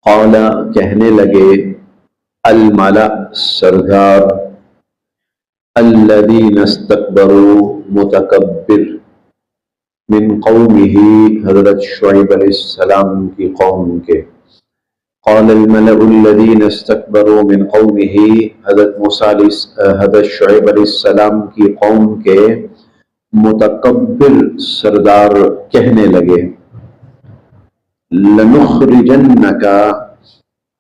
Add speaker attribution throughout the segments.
Speaker 1: قال کہنے لگے الملا سردار الذین استکبروا متکبر من قومه حضرت شعیب علیہ السلام کی قوم کے قال الملأ الذین استکبروا من قومه حضرت شعیب علیہ السلام کی قوم کے متکبر سردار کہنے لگے لنخرجنک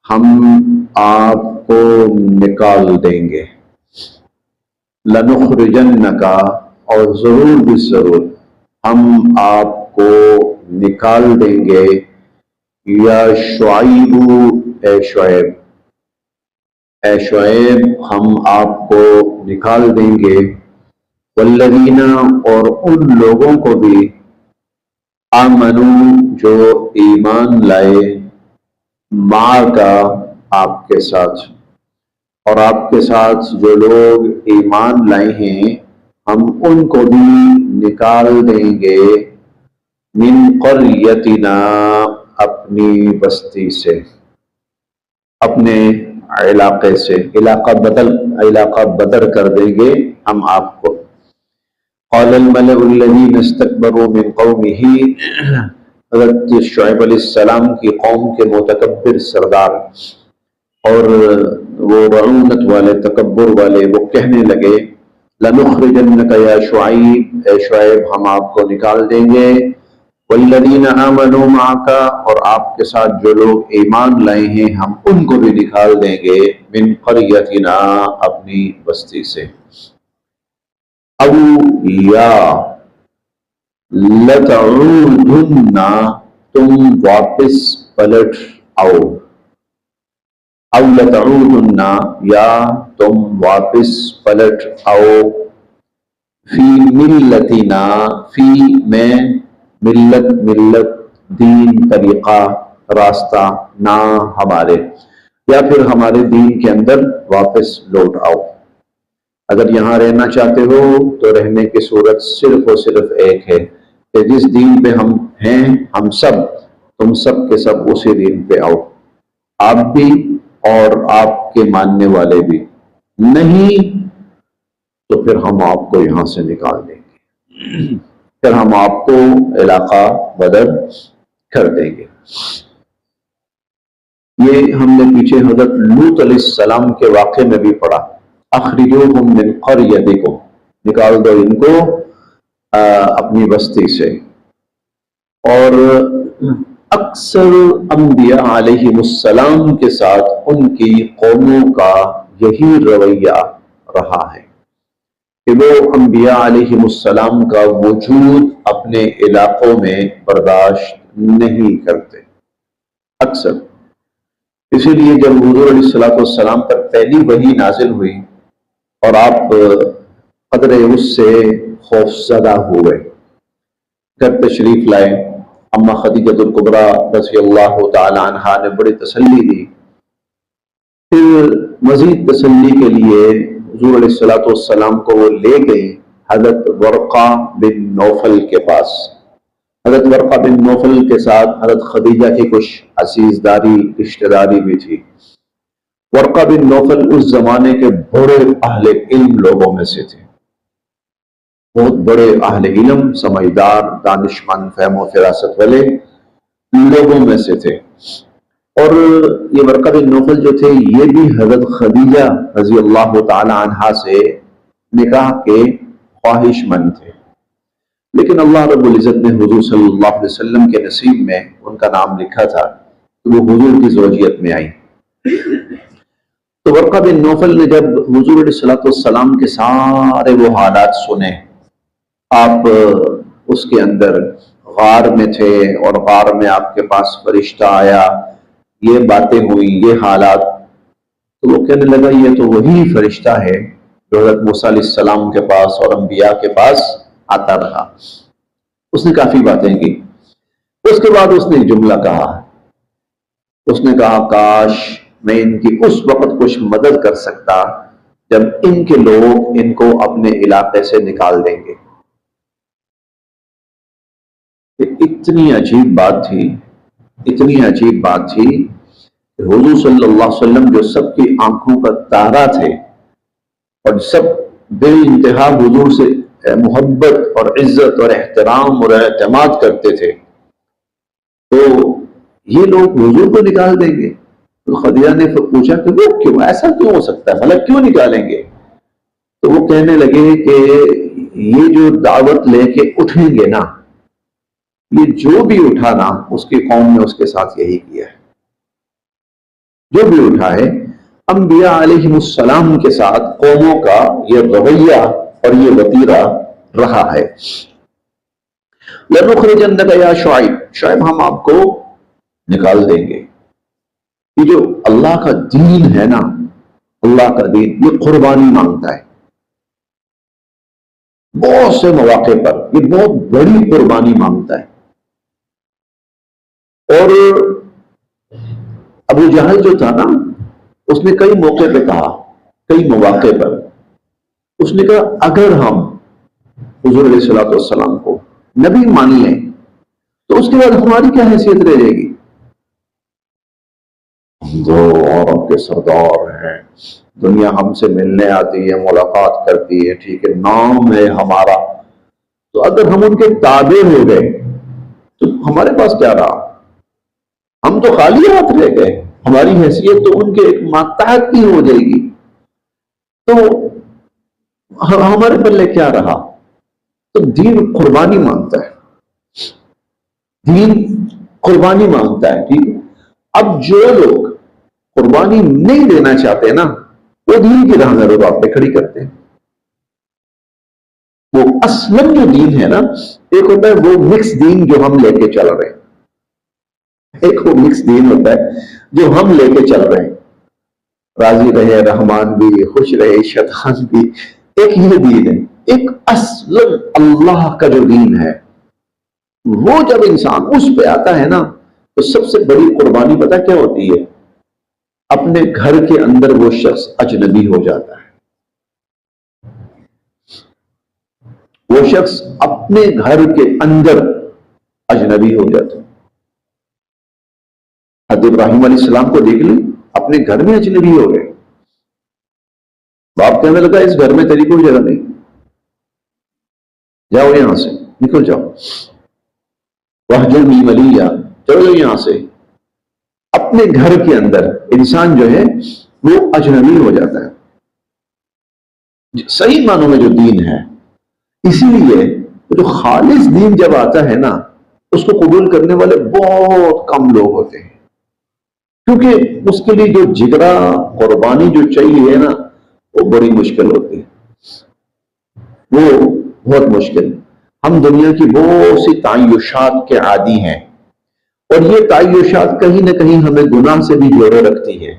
Speaker 1: ہم آپ کو نکال دیں گے لنخرجنک اور ضرور بھی ضرور ہم آپ کو نکال دیں گے یا شعیب اے شعیب ہم آپ کو نکال دیں گے والذین اور ان لوگوں کو بھی آمنو جو ایمان لائے معک آپ کے ساتھ اور آپ کے ساتھ جو لوگ ایمان لائے ہیں ہم ان کو بھی نکال دیں گے من قریتنا اپنی بستی سے اپنے علاقے سے علاقہ بدر کر دیں گے ہم آپ کو قال الملأ الذین استکبروا من قومه حضرت شعیب علیہ السلام کی قوم کے متکبر سردار اور وہ رعونت والے تکبر والے وہ کہنے لگے لنخرجنک یا شعیب اے شعیب ہم آپ کو نکال دیں گے والذین آمنوا معک اور آپ کے ساتھ جو لوگ ایمان لائے ہیں ہم ان کو بھی نکال دیں گے من قریتنا اپنی بستی سے او یا لتعودن تم واپس پلٹ آؤ او لتعودن یا تم واپس پلٹ آؤ فی ملتنا فی میں ملت دین طریقہ راستہ نہ ہمارے یا پھر ہمارے دین کے اندر واپس لوٹ آؤ اگر یہاں رہنا چاہتے ہو تو رہنے کی صورت صرف اور صرف ایک ہے کہ جس دین پہ ہم ہیں ہم سب تم سب کے سب اسی دین پہ آؤ آپ بھی اور آپ کے ماننے والے بھی نہیں تو پھر ہم آپ کو یہاں سے نکال دیں گے پھر ہم آپ کو علاقہ بدر کر دیں گے یہ ہم نے پیچھے حضرت لوط علیہ السلام کے واقعے میں بھی پڑھا اخرجوہم من قریتکم نکال دو ان کو اپنی بستی سے اور اکثر انبیاء علیہ السلام کے ساتھ ان کی قوموں کا یہی رویہ رہا ہے کہ وہ انبیاء علیہ السلام کا وجود اپنے علاقوں میں برداشت نہیں کرتے اکثر اسی لیے جب حضور علیہ السلام پر پہلی وحی نازل ہوئی اور آپ قدرے اس سے خوف زدہ ہوئے گھر تشریف لائے اما خدیجہ الکبریٰ رضی اللہ تعالی عنہا نے بڑی تسلی دی پھر مزید تسلی کے لیے حضور علیہ السلام کو وہ لے گئی حضرت ورقہ بن نوفل کے پاس حضرت ورقہ بن نوفل کے ساتھ حضرت خدیجہ کی کچھ عزیزداری رشتہ داری بھی تھی ورقہ بن نوفل اس زمانے کے بڑے اہل علم لوگوں میں سے تھے بہت بڑے اہل علم سمجھدار دانشمند فہم و فراست والے لوگوں میں سے تھے اور یہ ورقہ بن نوفل جو تھے یہ بھی حضرت خدیجہ رضی اللہ تعالی عنہا سے نکاح کے خواہش مند تھے لیکن اللہ رب العزت نے حضور صلی اللہ علیہ وسلم کے نصیب میں ان کا نام لکھا تھا تو وہ حضور کی زوجیت میں آئی تو ورقہ بن نوفل نے جب حضور علیہ السلام کے سارے وہ حالات سنے آپ اس کے اندر غار میں تھے اور غار میں آپ کے پاس فرشتہ آیا یہ باتیں ہوئی یہ حالات تو وہ کہنے لگا یہ تو وہی فرشتہ ہے جو حضرت موسیٰ علیہ السلام کے پاس اور انبیاء کے پاس آتا رہا اس نے کافی باتیں کی اس کے بعد اس نے ایک جملہ کہا اس نے کہا کاش میں ان کی اس وقت کچھ مدد کر سکتا جب ان کے لوگ ان کو اپنے علاقے سے نکال دیں گے اتنی عجیب بات تھی حضور صلی اللہ علیہ وسلم جو سب کی آنکھوں کا تارا تھے اور سب بے انتہا حضور سے محبت اور عزت اور احترام اور اعتماد کرتے تھے، تو یہ لوگ حضور کو نکال دیں گے؟ تو خدیجہ نے پھر پوچھا کہ وہ کیوں، ایسا کیوں ہو سکتا ہے، مطلب کیوں نکالیں گے؟ تو وہ کہنے لگے کہ یہ جو دعوت لے کے اٹھیں گے نا، یہ جو بھی اٹھا نا اس کی قوم نے اس کے ساتھ یہی کیا ہے، جو بھی اٹھا ہے انبیاء علیہ السلام کے ساتھ قوموں کا یہ رویہ اور یہ وتیرہ رہا ہے۔ لَنُخْرِجَنَّكَ يَا شعیب، شعیب ہم آپ کو نکال دیں گے۔ یہ جو اللہ کا دین ہے نا، اللہ کا دین یہ قربانی مانگتا ہے، بہت سے مواقع پر یہ بہت بڑی قربانی مانگتا ہے۔ اور ابو جہل جو تھا نا، اس نے کئی موقع پہ کہا، کئی مواقع پر اس نے کہا اگر ہم حضور علیہ الصلوۃ والسلام کو نبی مان لیں تو اس کے بعد ہماری کیا حیثیت رہ جائے گی؟ ہم جو عورب کے سردار ہیں، دنیا ہم سے ملنے آتی ہے، ملاقات کرتی ہے، ٹھیک ہے، نام ہے ہمارا، تو اگر ہم ان کے تابع ہو گئے تو ہمارے پاس کیا رہا؟ ہم تو خالی ہاتھ رہ گئے، ہماری حیثیت تو ان کے ایک ماتحت کی ہو جائے گی، تو ہمارے پلے کیا رہا؟ تو دین قربانی مانگتا ہے، دین قربانی مانگتا ہے، ٹھیک ہے؟ اب جو لوگ قربانی نہیں دینا چاہتے نا، وہ دین کی راہ میں رکاوٹیں کھڑی کرتے ہیں۔ وہ اصلاً جو دین ہے نا، ایک ہوتا ہے وہ مکس دین جو ہم لے کے چل رہے ہیں، ایک وہ مکس دین ہوتا ہے جو ہم لے کے چل رہے ہیں، راضی رہے رحمان بھی، خوش رہے شیطان بھی، ایک یہ دین ہے۔ ایک اصل اللہ کا جو دین ہے، وہ جب انسان اس پہ آتا ہے نا، تو سب سے بڑی قربانی پتہ کیا ہوتی ہے؟ اپنے گھر کے اندر وہ شخص اجنبی ہو جاتا ہے، وہ شخص اپنے گھر کے اندر اجنبی ہو جاتا ہے۔ حضرت ابراہیم علیہ السلام کو دیکھ لیں، اپنے گھر میں اجنبی ہو گئے، باپ کہنے لگا اس گھر میں تیری کوئی جگہ نہیں، جاؤ یہاں سے، نکل جاؤ، وَاهْجُرْنِي مَلِيًّا، چلو یہاں سے۔ اپنے گھر کے اندر انسان جو ہے وہ اجنبی ہو جاتا ہے، صحیح معنوں میں جو دین ہے۔ اسی لیے جو خالص دین جب آتا ہے نا، اس کو قبول کرنے والے بہت کم لوگ ہوتے ہیں، کیونکہ اس کے لیے جو جگرا قربانی جو چاہیے نا، وہ بڑی مشکل ہوتی ہے، وہ بہت مشکل۔ ہم دنیا کی بہت سی تعیشات کے عادی ہیں، اور یہ تعیشات کہیں نہ کہیں ہمیں گناہ سے بھی جوڑے رکھتی ہے،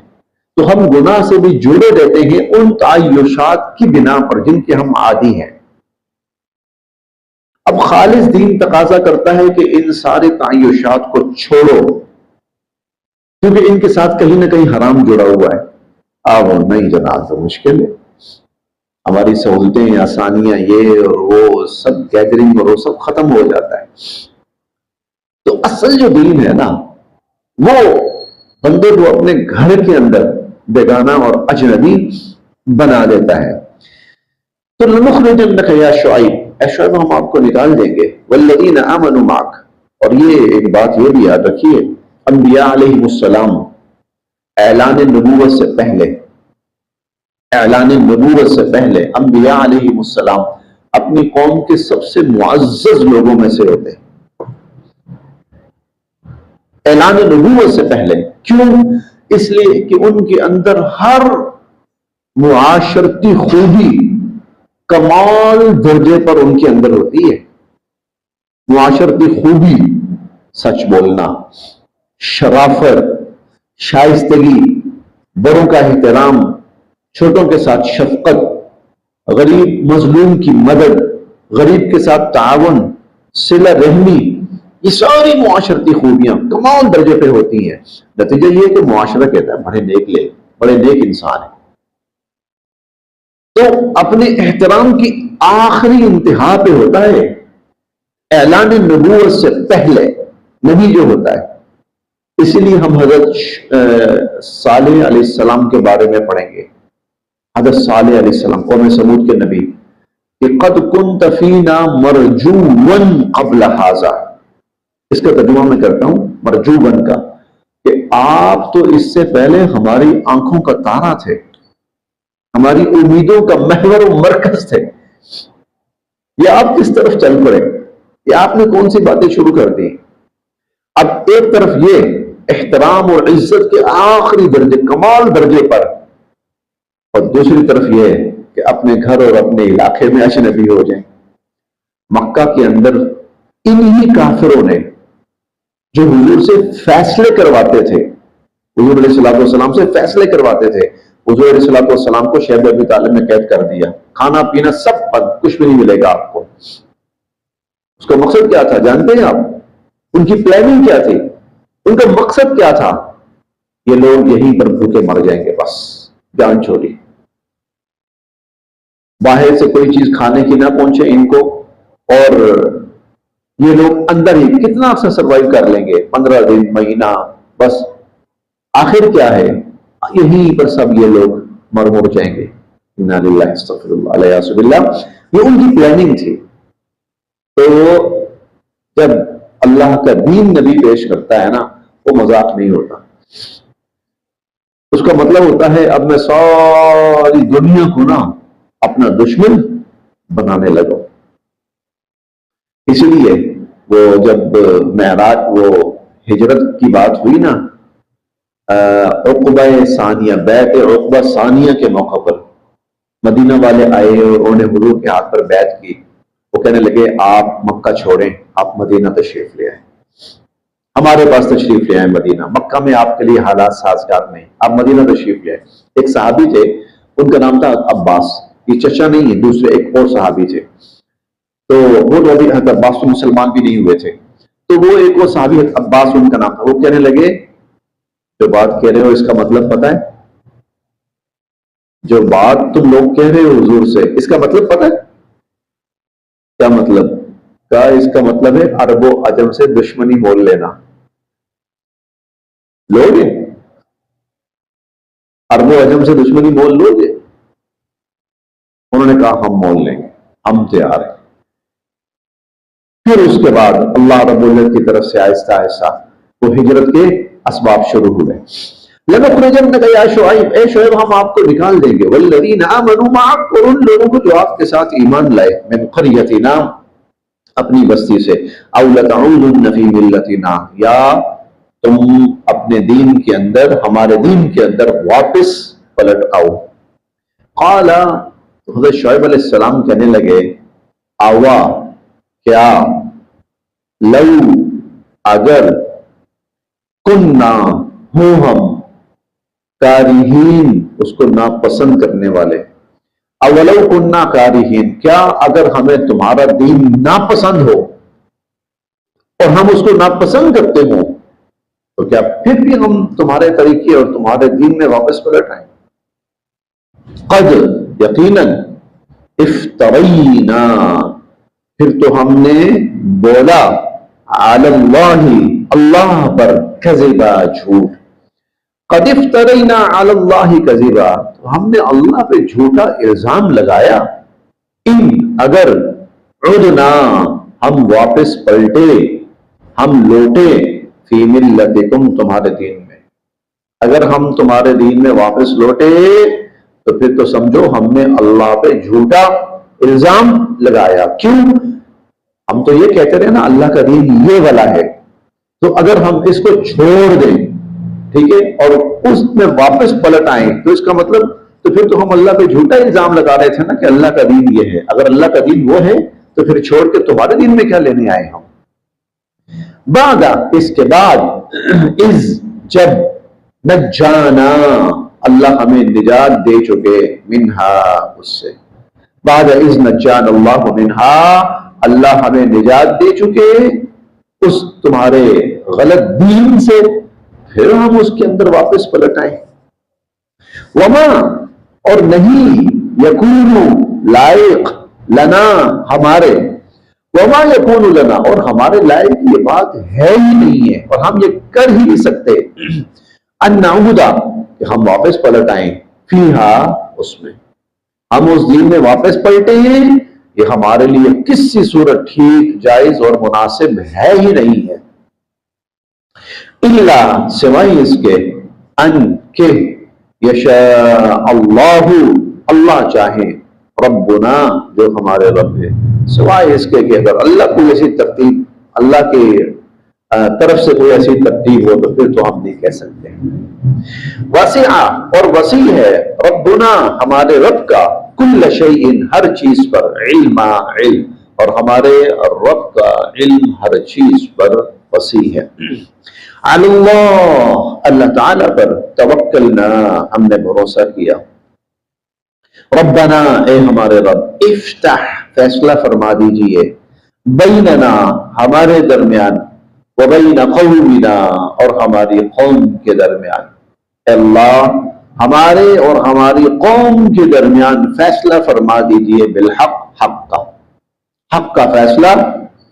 Speaker 1: تو ہم گناہ سے بھی جڑے رہتے ہیں ان تعیشات کی بنا پر جن کے ہم عادی ہیں۔ اب خالص دین تقاضا کرتا ہے کہ ان سارے تعیشات کو چھوڑو، کیونکہ ان کے ساتھ کہیں نہ کہیں حرام جڑا ہوا ہے۔ اب نہیں جناب، تو مشکل ہے، ہماری سہولتیں، آسانیاں، یہ اور وہ سب گیدرنگ اور وہ سب ختم ہو جاتا ہے۔ تو اصل جو دین ہے نا، وہ بندے کو اپنے گھر کے اندر بیگانہ اور اجنبی بنا دیتا ہے۔ تو لنخرجنک یا شعیب، اے شعیب ہم آپ کو نکال دیں گے، والذین آمنوا معک، اور یہ ایک بات یہ بھی یاد رکھیے، انبیاء علیہ السلام اعلان نبوت سے پہلے، اعلان نبوت سے پہلے انبیاء علیہ السلام اپنی قوم کے سب سے معزز لوگوں میں سے ہوتے ہیں، اعلان نبوت سے پہلے۔ کیوں؟ اس لیے کہ ان کے اندر ہر معاشرتی خوبی کمال درجے پر ان کے اندر ہوتی ہے۔ معاشرتی خوبی، سچ بولنا، شرافت، شائستگی، بڑوں کا احترام، چھوٹوں کے ساتھ شفقت، غریب مظلوم کی مدد، غریب کے ساتھ تعاون، صلہ رحمی، یہ ساری معاشرتی خوبیاں کمال درجے پہ ہوتی ہیں۔ نتیجہ یہ ہے کہ معاشرہ کہتا ہے بڑے نیک انسان ہیں۔ تو اپنے احترام کی آخری انتہا پہ ہوتا ہے اعلان نبوت سے پہلے نبی جو ہوتا ہے، اسی لیے ہم حضرت صالح علیہ السلام کے بارے میں پڑھیں گے. حضرت صالح علیہ السلام قوم سمود کے نبی کہ قد کنت فینا مرجوا قبل ھذا. اس کا ترجمہ میں کرتا ہوں مرجوا کا، کہ آپ تو اس سے پہلے ہماری آنکھوں کا تارا تھے، ہماری امیدوں کا محور و مرکز تھے. یہ آپ کس طرف چل پڑے؟ یہ آپ نے کون سی باتیں شروع کر دی؟ اب ایک طرف یہ احترام اور عزت کے آخری درجے، کمال درجے پر، اور دوسری طرف یہ کہ اپنے گھر اور اپنے علاقے میں اجنبی ہو جائیں. مکہ کے اندر انہی کافروں نے جو حضور سے فیصلے کرواتے تھے، حضور علیہ الصلوۃ والسلام سے فیصلے کرواتے تھے، حضور علیہ الصلوۃ والسلام کو شیب ابی طالب میں قید کر دیا، کھانا پینا سب بند، کچھ بھی نہیں ملے گا آپ کو. اس کا مقصد کیا تھا جانتے ہیں آپ؟ ان کی پلاننگ کیا تھی؟ ان کا مقصد کیا تھا؟ یہ لوگ یہیں پر بھوکے مر جائیں گے، بس جان چھوڑی، باہر سے کوئی چیز کھانے کی نہ پہنچے ان کو، اور یہ لوگ اندر ہی کتنا سا سروائیو کر لیں گے، 15 دن، مہینہ، بس آخر کیا ہے؟ یہیں پر سب یہ لوگ مر جائیں گے. انا للہ استغفر اللہ علیہ باللہ. یہ ان کی پلاننگ تھی. تو جب اللہ کا دین نبی پیش کرتا ہے نا، وہ مذاق نہیں ہوتا. اس کا مطلب ہوتا ہے اب میں ساری دنیا کو نا اپنا دشمن بنانے لگا. اسی لیے وہ جب معراج، وہ ہجرت کی بات ہوئی نا، عقبہ ثانیہ، بیعت عقبہ ثانیہ کے موقع پر مدینہ والے آئے اور انہوں نے حضور کے ہاتھ پر بیعت کی. وہ کہنے لگے آپ مکہ چھوڑیں، آپ مدینہ تشریف لے آئیں، ہمارے پاس تشریف لے آئیں مدینہ، مکہ میں آپ کے لیے حالات سازگار نہیں، آپ مدینہ تشریف لے آئیں. ایک صحابی تھے، ان کا نام تھا عباس. یہ چچا نہیں ہے، دوسرے ایک اور صحابی تھے. تو وہ تو ابھی حضرت عباس تو مسلمان بھی نہیں ہوئے تھے. تو وہ ایک اور صحابی عباس ان کا نام تھا. وہ کہنے لگے جو بات کہہ رہے ہو اس کا مطلب پتہ ہے؟ جو بات تم لوگ کہہ رہے ہو حضور سے، اس کا مطلب پتہ ہے؟ کیا مطلب؟ کہا اس کا مطلب ہے عرب و عجم سے دشمنی مول لینا. لوگ عرب و عجم سے دشمنی مول لو گے؟ انہوں نے کہا ہم مول لیں گے، ہم تیار ہیں. پھر اس کے بعد اللہ رب العزت کی طرف سے آہستہ آہستہ وہ ہجرت کے اسباب شروع ہوئے. لَنُخْرِجَنَّكَ يَا شُعَيْبُ، اے شعیب ہم آپ کو نکال دیں گے، وَالَّذِينَ آمَنُوا مَعَكَ، اور ان لوگوں کو جو آپ کے ساتھ ایمان لائے، مِنْ قَرْيَتِنَا، اپنی بستی سے، أَوْ لَتَعُودُنَّ فِي مِلَّتِنَا، یا تم اپنے دین کے اندر، ہمارے دین کے اندر واپس پلٹ آؤ. قال، حضرت شعیب علیہ السلام کہنے لگے آوا، کیا، لو، اگر، کننا، ہوں ہم، کارہین، اس کو ناپسند کرنے والے، اولو کننا کارہین، کیا اگر ہمیں تمہارا دین ناپسند ہو اور ہم اس کو ناپسند کرتے ہوں تو کیا پھر بھی ہم تمہارے طریقے اور تمہارے دین میں واپس پلٹ آئیں؟ قد، یقیناً، افترینا، پھر تو ہم نے بولا، علی اللہ، اللہ پر، کذبا، جھوٹ. قد افترینا علی اللہ کذبا، تو ہم نے اللہ پہ جھوٹا الزام لگایا. ان، اگر، عدنا، ہم واپس پلٹے، ہم لوٹے، فی ملتکم، تمہارے دین میں، اگر ہم تمہارے دین میں واپس لوٹے تو پھر تو سمجھو ہم نے اللہ پہ جھوٹا الزام لگایا. کیوں؟ ہم تو یہ کہتے رہے نا اللہ کا دین یہ والا ہے، تو اگر ہم اس کو چھوڑ دیں، ٹھیک ہے، اور اس میں واپس پلٹ آئیں تو اس کا مطلب تو پھر تو ہم اللہ پہ جھوٹا الزام لگا رہے تھے نا کہ اللہ کا دین یہ ہے. اگر اللہ کا دین وہ ہے تو پھر چھوڑ کے تمہارے دین میں کیا لینے آئے ہم؟ بعد، اس کے بعد، از، جب، نجانا، اللہ ہمیں نجات دے چکے، منہا، اس سے، بعد از نجان اللہ منہا، اللہ ہمیں نجات دے چکے اس تمہارے غلط دین سے، پھر ہم اس کے اندر واپس پلٹ آئیں. وما، اور نہیں، یکون، لائق، لنا، ہمارے، وما یکون لنا، اور ہمارے لائق یہ بات ہے ہی نہیں ہے اور ہم یہ کر ہی نہیں سکتے، ان نعبد، کہ ہم واپس پلٹ آئیں، فیہا، اس میں، ہم اس دین میں واپس پلٹے ہیں، یہ ہمارے لیے کسی صورت ٹھیک، جائز اور مناسب ہے ہی نہیں ہے، الا، سوائے اس کے، ان کہ یشاء اللہ، اللہ چاہے، ربنا، جو ہمارے رب ہے، سوائے اس کے کہ اگر اللہ کوئی ایسی ترتیب، اللہ کی طرف سے کوئی ایسی ترتیب ہو تو پھر تو ہم نہیں کہہ سکتے۔ وسع، اور وسیع ہے، ربنا، ہمارے رب کا، کل شیء، ہر چیز پر، علم، علم، اور ہمارے رب کا علم ہر چیز پر وسیع ہے۔ علی اللہ، اللہ تعالی پر، توکلنا، ہم نے بھروسہ کیا، ربنا، اے ہمارے رب، افتح، فیصلہ فرما دیجئے، بیننا، ہمارے درمیان، وبین قومنا، اور ہماری قوم کے درمیان، اے اللہ، ہمارے اور ہماری قوم کے درمیان فیصلہ فرما دیجئے، بالحق، حق کا فیصلہ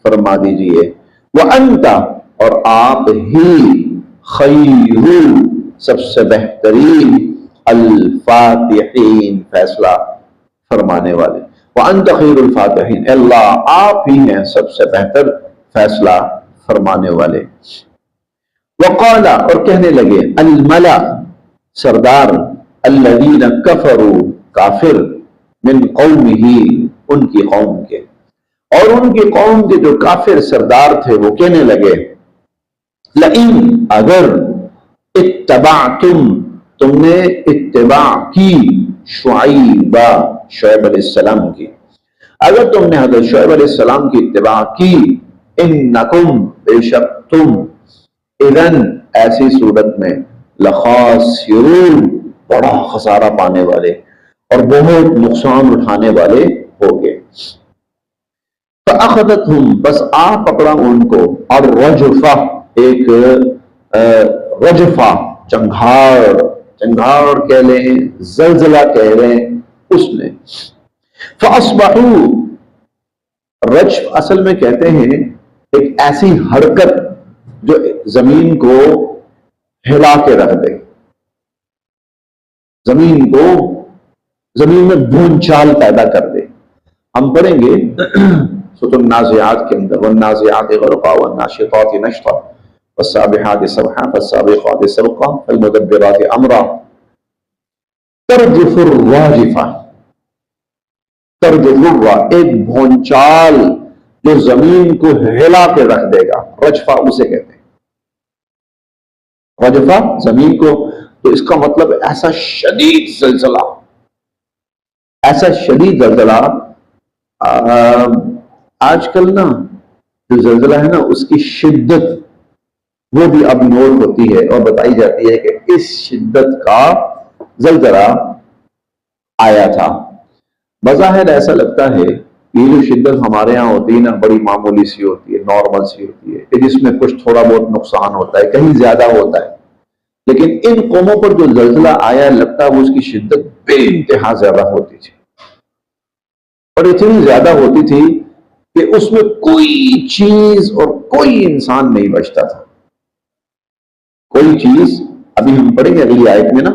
Speaker 1: فرما دیجئے، وانت، اور آپ ہی، خیر، سب سے بہترین، الفاتحین، فیصلہ فرمانے والے، وانت خیر الفاتحین، اللہ آپ ہی ہیں سب سے بہتر فیصلہ فرمانے والے۔ وقال، اور کہنے لگے، الملا، سردار، الذین کفروا، کافر، من قومہ، ان کی قوم کے، اور ان کی قوم کے جو کافر سردار تھے وہ کہنے لگے، لئن، اگر، اتبعتم، تم نے اتباع کی، شعیب علیہ السلام کی، اگر تم نے حضرت شعیب علیہ السلام کی اتباع کی، انکم، بے شک تم، اذن، ایسی صورت میں، لخاسرون، بڑا خسارہ پانے والے اور بہت نقصان اٹھانے والے ہوگے۔ فأخذتهم، بس آ پکڑا ان کو، اور رجفہ، ایک رجفہ، چنگھاڑ کہہ لیں، زلزلہ کہہ لیں، اس نے، فاصبحوا، رجف اصل میں کہتے ہیں ایک ایسی حرکت جو زمین کو ہلا کے رکھ دے، زمین میں بھونچال پیدا کر دے۔ ہم پڑھیں گے سورۃ النازعات کے اندر، والنازعات غرقا والناشطات نشطا والسابحات سبحا فالسابقات سبقا فالمدبرات امرا، ترجف الراجفہ، ترجف، ایک بھونچال جو زمین کو ہلا کے رکھ دے گا، رجفہ اسے کہتے ہیں، رجفہ زمین کو، تو اس کا مطلب ایسا شدید زلزلہ، ایسا شدید زلزلہ۔ آج کل نا جو زلزلہ ہے نا اس کی شدت وہ بھی اب نوٹ ہوتی ہے اور بتائی جاتی ہے کہ اس شدت کا زلزلہ آیا تھا۔ بظاہر ایسا لگتا ہے کہ یہ جو شدت ہمارے ہاں ہوتی ہے نا بڑی معمولی سی ہوتی ہے، نارمل سی ہوتی ہے، کہ جس میں کچھ تھوڑا بہت نقصان ہوتا ہے، کہیں زیادہ ہوتا ہے، لیکن ان قوموں پر جو زلزلہ آیا لگتا ہے وہ اس کی شدت بے انتہا زیادہ ہوتی تھی، اور اتنی زیادہ ہوتی تھی کہ اس میں کوئی چیز اور کوئی انسان نہیں بچتا تھا، کوئی چیز، ابھی ہم پڑھیں گے اگلی آیت میں نا،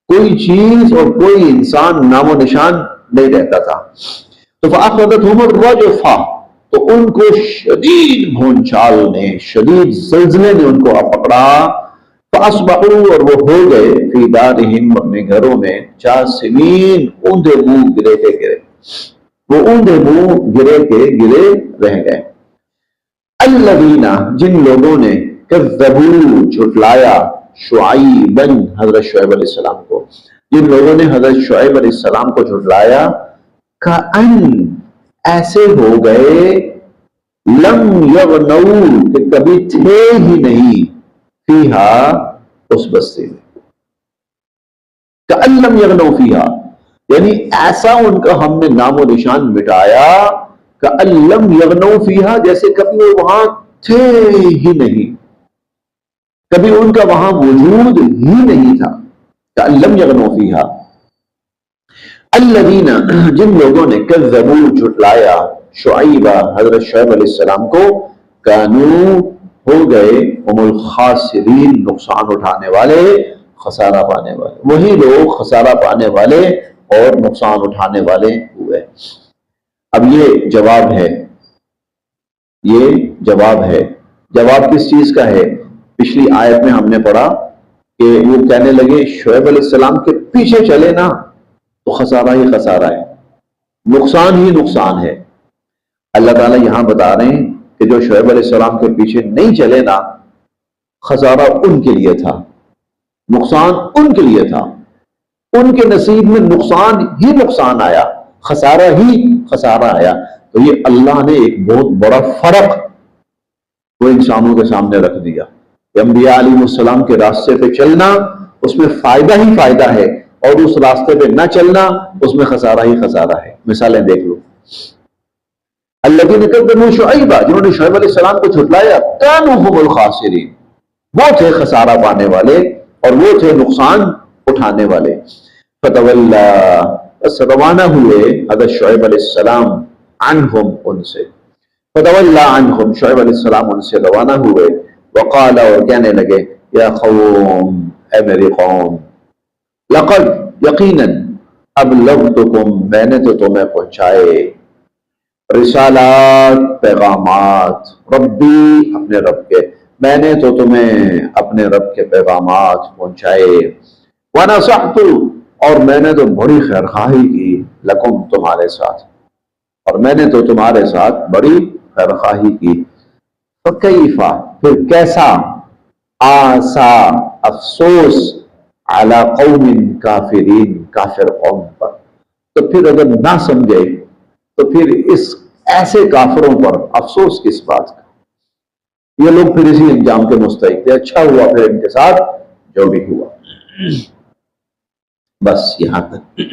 Speaker 1: کوئی چیز اور کوئی انسان نام و نشان نہیں رہتا تھا۔ تو فأخذتهم الرجفہ، تو ان کو شدید بھونچال نے، شدید زلزلے نے ان کو پکڑا، فاصبحوا، اور وہ ہو گئے، فی دارہم، اپنے گھروں میں، جاثمین، اوندے منہ گرے کے گرے، وہ اوندے منہ گرے کے گرے رہ گئے۔ الذین، جن لوگوں نے، کذبوا، جھٹلایا، شعیبا، حضرت شعیب علیہ السلام کو، جن لوگوں نے حضرت شعیب علیہ السلام کو جھٹلایا، کأن، ایسے ہو گئے، لم یغنوا، کہ کبھی تھے ہی نہیں، فیہا، اس بستی میں، کأن لم یغنوا فیہا، یعنی ایسا ان کا ہم نے نام و نشان مٹایا، کأن لم یغنوا فیہا، جیسے کبھی وہ وہاں تھے ہی نہیں، کبھی ان کا وہاں وجود ہی نہیں تھا، کأن لم یغنوا فیہا۔ الذین، جن لوگوں نے، کذبوا، جھٹلایا، شعیبہ حضرت شعیب علیہ السلام کو کانو ہو گئے ہم الخاسرین نقصان اٹھانے والے، خسارہ پانے والے، وہی لوگ خسارہ پانے والے اور نقصان اٹھانے والے ہوئے۔ اب یہ جواب ہے، یہ جواب ہے۔ جواب کس چیز کا ہے؟ پچھلی آیت میں ہم نے پڑھا کہ وہ کہنے لگے شعیب علیہ السلام کے پیچھے چلے نا تو خسارہ ہی خسارہ ہے، نقصان ہی نقصان ہے۔ اللہ تعالیٰ یہاں بتا رہے ہیں کہ جو شعیب علیہ السلام کے پیچھے نہیں چلے نا، خسارہ ان کے لیے تھا، نقصان ان کے لیے تھا، ان کے نصیب میں نقصان ہی نقصان آیا، خسارہ ہی خسارہ آیا۔ تو یہ اللہ نے ایک بہت بڑا فرق وہ انسانوں کے سامنے رکھ دیا کہ انبیاء علیہ السلام کے راستے پہ چلنا اس میں فائدہ ہی فائدہ ہے، اور اس راستے پہ نہ چلنا اس میں خسارہ ہی خسارہ ہے۔ مثالیں دیکھ لو، الذین کذبوا شعیبا، جنہوں نے شعیب علیہ السلام کو جھٹلایا، کانوا هم الخاسرین، وہ تھے خسارہ پانے والے اور وہ تھے نقصان اٹھانے والے۔ فتولا، بس روانہ ہوئے حضرت شعیب علیہ السلام عنہم، ان سے، فتولا عنہم، شعیب علیہ السلام ان سے روانہ ہوئے، وقال، اور کہنے لگے، یا قوم، اے میری قوم، لقد، یقیناً، ابلغتکم، میں نے تو تمہیں پہنچائے، رسالات، پیغامات، ربی، اپنے رب کے، میں نے تو تمہیں اپنے رب کے پیغامات پہنچائے، ونصحت، اور میں نے تو بڑی خیرخواہی کی، لکم، تمہارے ساتھ، اور میں نے تو تمہارے ساتھ بڑی خیرخواہی کی، فکیف، پھر کیسا، آسا، افسوس، علی قوم کافرین، کافر قوم پر، تو پھر اگر نہ سمجھے تو پھر اس ایسے کافروں پر افسوس کس بات کا؟ یہ لوگ پھر اسی انجام کے مستحق تھے، اچھا ہوا پھر ان کے ساتھ جو بھی ہوا۔ بس یہاں تک۔